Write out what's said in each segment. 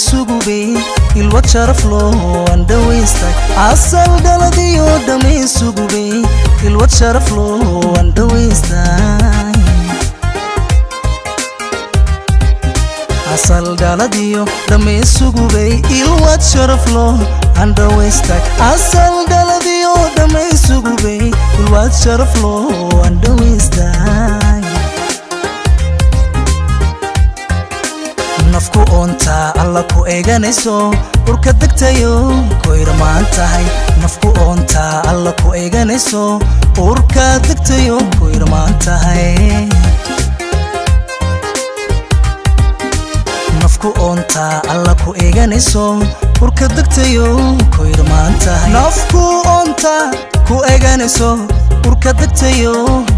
sugubay ilwad sharaf loo aan dhawaystay asal dhaladiyo dhamay sugubay ilwad sharaf loo aan dhawaystay asal dhaladiyo dhamay sugubay ilwad sharaf loo aan dhawaystay asal dhaladiyo dhamay sugubay ilwad sharaf loo aan dhawaystay nafku oonta alla ku eeganayso urka degtayo ku irmaan tahay nafku oonta alla ku eeganayso urka degtayo ku irmaan tahay nafku oonta alla ku eeganayso urka degtayo ku irmaan tahay nafku oonta ku eeganayso urka degtayo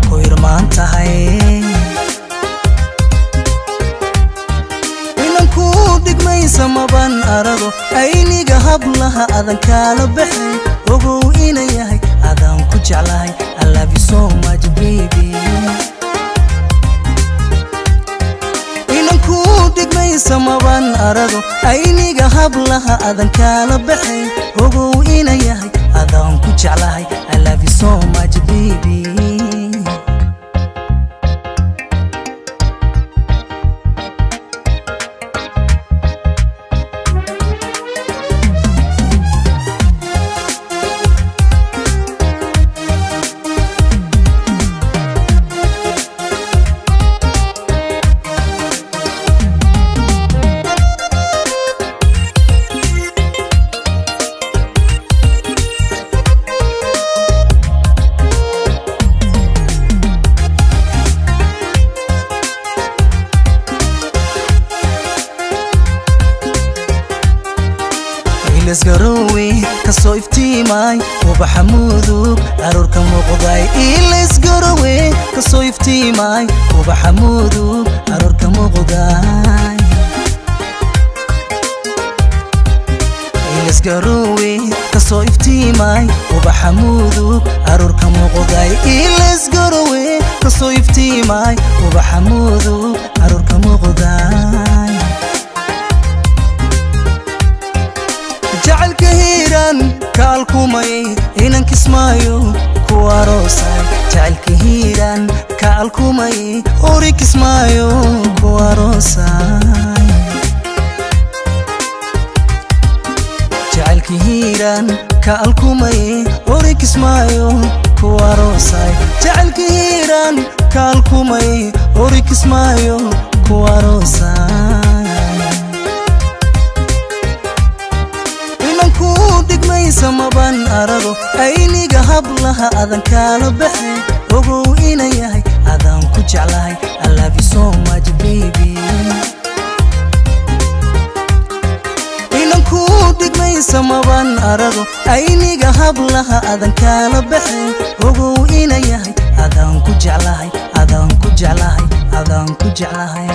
ku irmaan tahay samaban arago ayniga hablaha adan kala baxay ogow ina yahay adan ku jeclahay I love you so much baby inanku digmay samaban arago ayniga hablaha adan kala baxay ogow ina yahay adan ku jeclahay I love you so much baby إلسقروي كصيف تيماي وبحمودوك أرورك مقضاي إلسقروي كصيف تيماي وبحمودوك أرورك مقضاي إلسقروي كصيف تيماي وبحمودوك أرورك مقضاي إلسقروي كصيف تيماي وبحمودوك أرورك مقضاي جعلك هيران كالكومي إنن كسمايو كواروساي جعلك هيران كالكومي أوري كسمايو كواروساي جعلك هيران كالكومي أوري كسمايو كواروساي جعلك هيران كالكومي أوري كسمايو كواروساي samaban arago ayniga hablaha adan kala baxay ogow ina yahay adan ku jeclahay I love you so much baby inanku digmay samaban arago ayniga hablaha adan kala baxay ogow ina yahay adan ku jeclahay adan ku jeclahay adan ku jeclahay